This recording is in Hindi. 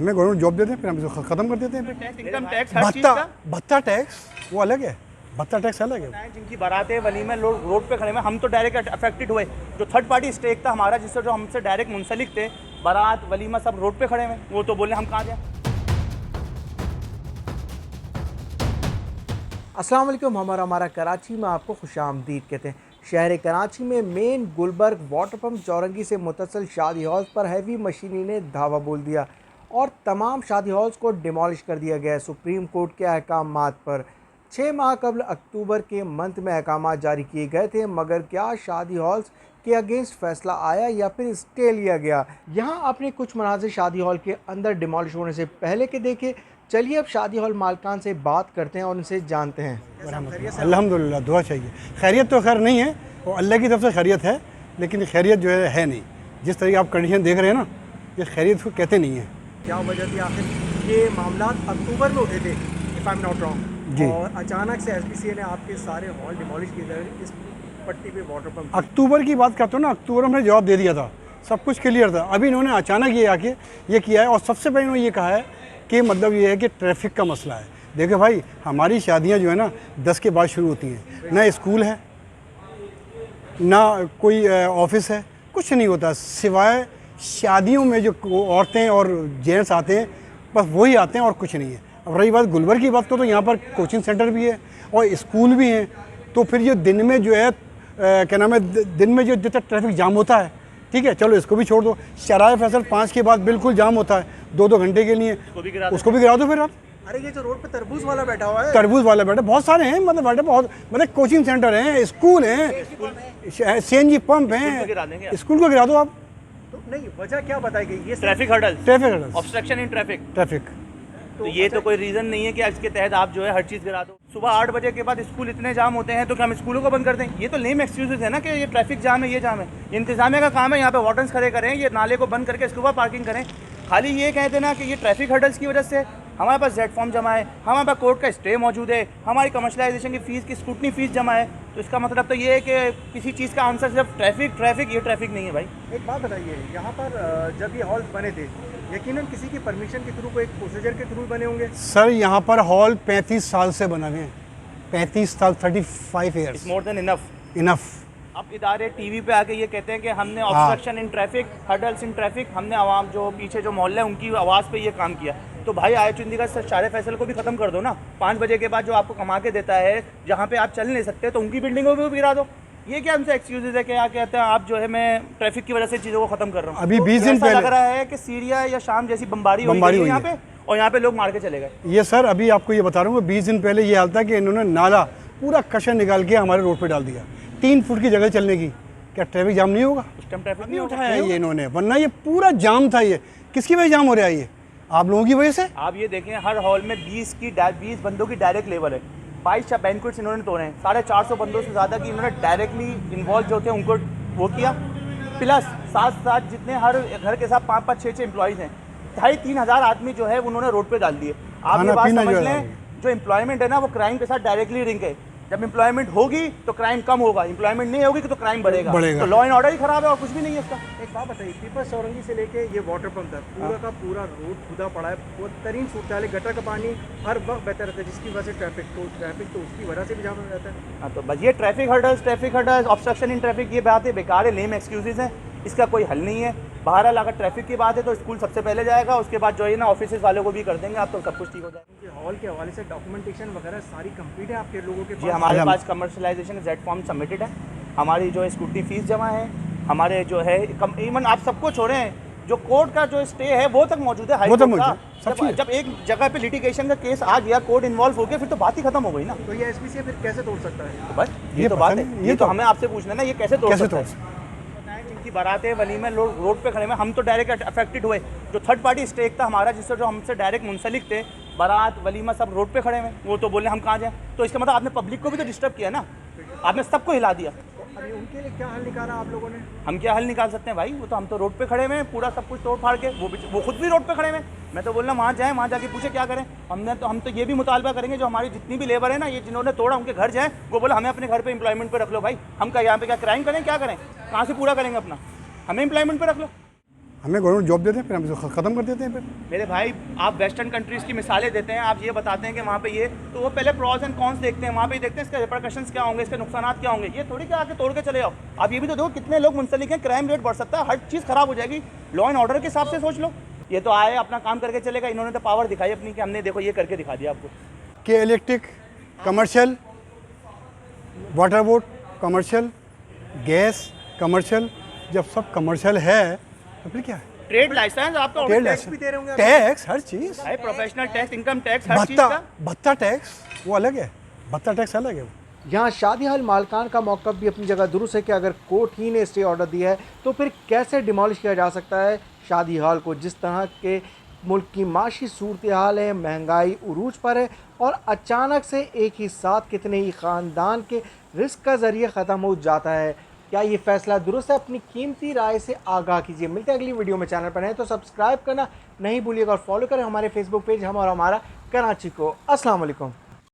हमें गवर्नमेंट जॉब देते हैं, फिर हम इसको ख़त्म कर देते हैं। इनकम टैक्स हर चीज़ का, भत्ता टैक्स वो अलग है, भत्ता टैक्स अलग है। जिनकी बारातें वलीमे लोग रोड पे खड़े हैं, हम तो डायरेक्ट अफेक्टेड हुए। जो थर्ड पार्टी स्टेक था हमारा, जिससे जो हमसे डायरेक्ट मुंसलिक थे, बारात वलीमा सब रोड पे खड़े हुए, वो तो बोले हम कहाँ जाएं। अस्सलाम वालेकुम। हमारा कराची में आपको खुशामदीद कहते हैं। शहर कराची में मेन गुलबर्ग वाटर पम्प चौरंगी से मुतसल शादी हॉल्स पर हैवी मशीनी ने धावा बोल दिया और तमाम शादी हॉल्स को डिमोलिश कर दिया गया है। सुप्रीम कोर्ट के अहकामात पर 6 माह कबल अक्टूबर के मंथ में अहकामात जारी किए गए थे, मगर क्या शादी हॉल्स के अगेंस्ट फैसला आया या फिर स्टे लिया गया? यहाँ आपने कुछ मनाज़िर शादी हॉल के अंदर डिमोलिश होने से पहले के देखे। चलिए अब शादी हॉल मालकान से बात करते हैं और उनसे जानते हैं। अल्हम्दुलिल्लाह, दुआ चाहिए। खैरियत तो खैर नहीं है, वो अल्लाह की तरफ से खैरियत है, लेकिन खैरियत जो है नहीं। जिस तरह की आप कंडीशन देख रहे हैं ना, ये खैरियत को कहते नहीं हैं। क्या वजह थी आखिर? ये मामला अक्टूबर में उठे थे if I am not wrong, और अचानक से एसपीसीए ने आपके सारे हॉल डिमोलिश किए गए इस पट्टी पे वाटर पंप। अक्टूबर की बात करते हो ना, अक्टूबर में जवाब दे दिया था, सब कुछ क्लियर था। अभी इन्होंने अचानक ये आके ये किया है, और सबसे पहले इन्होंने ये कहा है कि मतलब ये है कि ट्रैफिक का मसला है। देखो भाई, हमारी शादियां जो है ना 10 के बाद शुरू होती हैं, ना स्कूल है ना कोई ऑफिस है, कुछ नहीं होता सिवाय शादियों में जो औरतें और जेंट्स आते हैं, बस वही आते हैं और कुछ नहीं है। अब रही बात गुलबर्ग की बात करो तो यहाँ पर कोचिंग सेंटर भी है और स्कूल भी हैं, तो फिर ये दिन में जो है क्या नाम है, दिन में जो जितना ट्रैफिक जाम होता है, ठीक है चलो इसको भी छोड़ दो। शराय फैसल 5 के बाद बिल्कुल जाम होता है 2-2 घंटे के लिए, उसको भी गिरा दो फिर आप। अरे ये जो रोड पे तरबूज वाला बैठा हुआ है, तरबूज वाला बैठा, बहुत सारे हैं, मतलब बैठे बहुत, मतलब कोचिंग सेंटर हैं, स्कूल हैं, सीएनजी पंप हैं, स्कूल को गिरा दो आप। तो नहीं, वजह क्या बताई गई? ये traffic hurdle, obstruction in traffic. तो ये तो कोई रीज़न नहीं है कि इसके तहत आप जो है हर चीज़ गिरा दो। सुबह 8 बजे के बाद स्कूल इतने जाम होते हैं, तो क्या हम स्कूलों को बंद कर दें? ये तो लेम एक्सक्यूजेज है ना कि ये ट्रैफिक जाम है, ये जाम है। इंतजामिया का काम है यहाँ पे वार्डन्स खड़े करें, ये नाले को बंद करके स्कूबा पार्किंग करें। खाली ये कह देना कि ये ट्रैफिक हर्डल्स की वजह से हमारे पास जेड फॉर्म जमा है, हमारे पास कोर्ट का स्टे मौजूद है, हमारी कमर्शलाइजेशन की फ़ीस की स्क्रूटनी फ़ीस जमा है, तो इसका मतलब तो ये है कि किसी चीज़ का आंसर सिर्फ ट्रैफिक, ये ट्रैफिक नहीं है भाई। एक बात बताइए, यहाँ पर जब ये हॉल बने थे, यकीनन किसी की परमिशन के थ्रू, कोई प्रोसीजर के थ्रू बने होंगे? सर यहाँ पर हॉल 35 साल से बना हुए हैं, 35 साल, 35 ईयर्स, मोर देन इनफ। अब इदारे टीवी पे आके ये कहते हैं कि हमने obstruction in traffic, hurdles in traffic, हमने आवाम जो पीछे जो मोहल्ले उनकी आवाज़ पे ये काम किया। तो भाई आए चुंदीगढ़ से शारे फैसल को भी ख़त्म कर दो ना। 5 बजे के बाद जो आपको कमा के देता है, जहाँ पे आप चल नहीं सकते, तो उनकी बिल्डिंगों को भी गिरा दो। ये क्या हमसे एक्सक्यूजेज है कि क्या कहते हैं आप जो है मैं ट्रैफिक की वजह से चीज़ों को ख़त्म कर रहा हूँ। अभी 20 दिन पहले लग रहा है कि सीरिया या शाम जैसी बमबारी हुई है यहाँ पे, और यहाँ पे लोग मार के चले गए। ये सर अभी आपको ये बता रहा हूँ, 20 दिन पहले ये हाल था कि इन्होंने नाला पूरा कशर निकाल के हमारे रोड पे डाल दिया, 3 फुट की जगह चलने की। क्या ट्रैफिक जाम नहीं होगा? उस टाइम ट्रैफिक नहीं उठाया है ये इन्होंने, वरना ये पूरा जाम था। ये किसकी वजह जाम हो रहा है? ये आप लोगों की वजह से। आप ये देखें, हर हॉल में 20 बंदों की डायरेक्ट लेवल है। 22 बैंक्वेट्स इन्होंने तोड़े हैं, 450 बंदों से ज़्यादा की इन्होंने डायरेक्टली इन्वॉल्व जो थे उनको वो किया। प्लस साथ जितने हर घर के साथ 5-5, 6-6 एम्प्लॉइज़ हैं, 2,500-3 हज़ार आदमी जो है उन्होंने रोड पे डाल दिए। आप ये बात समझ लें, जो एम्प्लॉयमेंट है ना वो क्राइम के साथ डायरेक्टली लिंक है। जब एम्प्लॉयमेंट होगी तो क्राइम कम होगा, एम्प्लॉयमेंट नहीं होगी तो क्राइम बढ़ेगा। तो लॉ एंड ऑर्डर ही खराब है और कुछ भी नहीं है इसका। एक बात बताइए, पीपल्स चौरंगी से लेके ये वाटर पंप तक पूरा का पूरा रोड खुदा पड़ा है, बदतरीन सूरत हाल है, गटर का पानी हर वक्त बहता रहता है, जिसकी वजह से ट्रैफिक तो उसकी वजह से भी जाम हो जाता है। हाँ, तो बस ये traffic hurdles, obstruction in traffic, ये बातें बेकार है, लेम एक्सक्यूजेज हैं, इसका कोई हल नहीं है। बहरहाल अगर ट्रैफिक की बात है तो स्कूल सबसे पहले जाएगा, उसके बाद जो है ना ऑफिस वालों को भी कर देंगे आप, तो सब कुछ ठीक हो जाएगा। हॉल के हवाले से डॉक्यूमेंटेशन वगैरह सारी कंप्लीट है आपके लोगों के पास? जी, हमारे पास कमर्शलाइजेशन का जेड फॉर्म सबमिटेड है, हमारी जो है स्कूटी फीस जमा है, हमारे जो है इवन आप सबको छोड़ें, जो कोर्ट का जो स्टे है वो तक मौजूद है, हाई कोर्ट का। जब एक जगह पे लिटिगेशन का केस आ गया, कोर्ट इन्वॉल्व हो गया, फिर तो बात ही खत्म हो गई ना। तो ये एसपीसीए फिर कैसे तोड़ सकता है? तो बस ये तो बात है, ये तो हमें आपसे पूछना है ना, ये कैसे तोड़ सकता है? जिनकी बारातें वलीमे लोग रोड पे खड़े हैं, हम तो डायरेक्ट अफेक्टेड हुए। जो थर्ड पार्टी स्टेक था हमारा, जिससे जो हमसे डायरेक्ट मुंसलिक थे, बारात वलीमा सब रोड पे खड़े हैं, वो तो बोले हम कहाँ जाएं। तो इसका मतलब आपने पब्लिक को भी तो डिस्टर्ब किया ना, आपने सबको हिला दिया। अभी उनके लिए क्या हल निकाला आप लोगों ने? हम क्या हल निकाल सकते हैं भाई, वो तो हम तो रोड पे खड़े हुए हैं, पूरा सब कुछ तोड़ फाड़ के, वो खुद भी रोड पे खड़े हुए हैं। मैं तो बोल रहा हूँ वहाँ जाएँ, वहाँ जाके पूछे क्या करें। हम तो ये भी मुतालबा करेंगे, जो हमारी जितनी भी लेबर है ना, ये जिन्होंने तोड़ा उनके घर जाएँ, वो बोले हमें अपने घर पे एम्प्लॉयमेंट पे रख लो भाई। हम क्या यहाँ पे क्या क्राइम करें, क्या करें, कहाँ से पूरा करेंगे अपना, हमें एम्प्लॉयमेंट पे रख लो। हमें गवर्नमेंट जॉब देते हैं, फिर हम इसको ख़त्म कर देते हैं फिर। मेरे भाई आप वेस्टर्न कंट्रीज़ की मिसालें देते हैं, आप ये बताते हैं कि वहाँ पे ये, तो वो पहले प्रॉस एंड कॉन्स देखते हैं, वहाँ पे देखते हैं इसके रिपरकशंस क्या होंगे, इसके नुकसान क्या होंगे। ये थोड़ी कि आके तोड़ के चले जाओ। आप ये भी तो देखो कितने लोग मुंसलिक हैं, क्राइम रेट बढ़ सकता है, हर चीज़ ख़राब हो जाएगी। लॉ एंड ऑर्डर के हिसाब से सोच लो। ये तो आए अपना काम करके चलेगा, इन्होंने तो पावर दिखाई अपनी कि हमने देखो ये करके दिखा दिया आपको। के electric commercial, water board commercial, gas commercial, जब सब कमर्शियल है तो फिर क्या है? ट्रेड लाइसेंस आपका ट्रेड टैक्स भी दे रहे होंगे आप। टैक्स हर चीज़, है, प्रोफेशनल टैक्स, इनकम टैक्स, हर चीज़ भत्ता का। भत्ता टैक्स वो अलग है, भत्ता टैक्स अलग है वो। यहाँ शादी हॉल मालकान का मौक़िफ़ भी अपनी जगह दुरुस्त है कि अगर कोर्ट ही ने स्टे ऑर्डर दिया है तो फिर कैसे डिमोलिश किया जा सकता है शादी हॉल को। जिस तरह के मुल्क की माशी सूरत हाल है, महंगाई उरूज पर है और अचानक से एक ही साथ कितने ही ख़ानदान के रिस्क का ज़रिए ख़त्म हो जाता है। क्या ये फ़ैसला दुरुस्त है? अपनी कीमती राय से आगाह कीजिए। मिलते हैं अगली वीडियो में। चैनल पर हैं तो सब्सक्राइब करना नहीं भूलिएगा और फॉलो करें हमारे फेसबुक पेज हम और हमारा कराची को। अस्सलाम वालेकुम।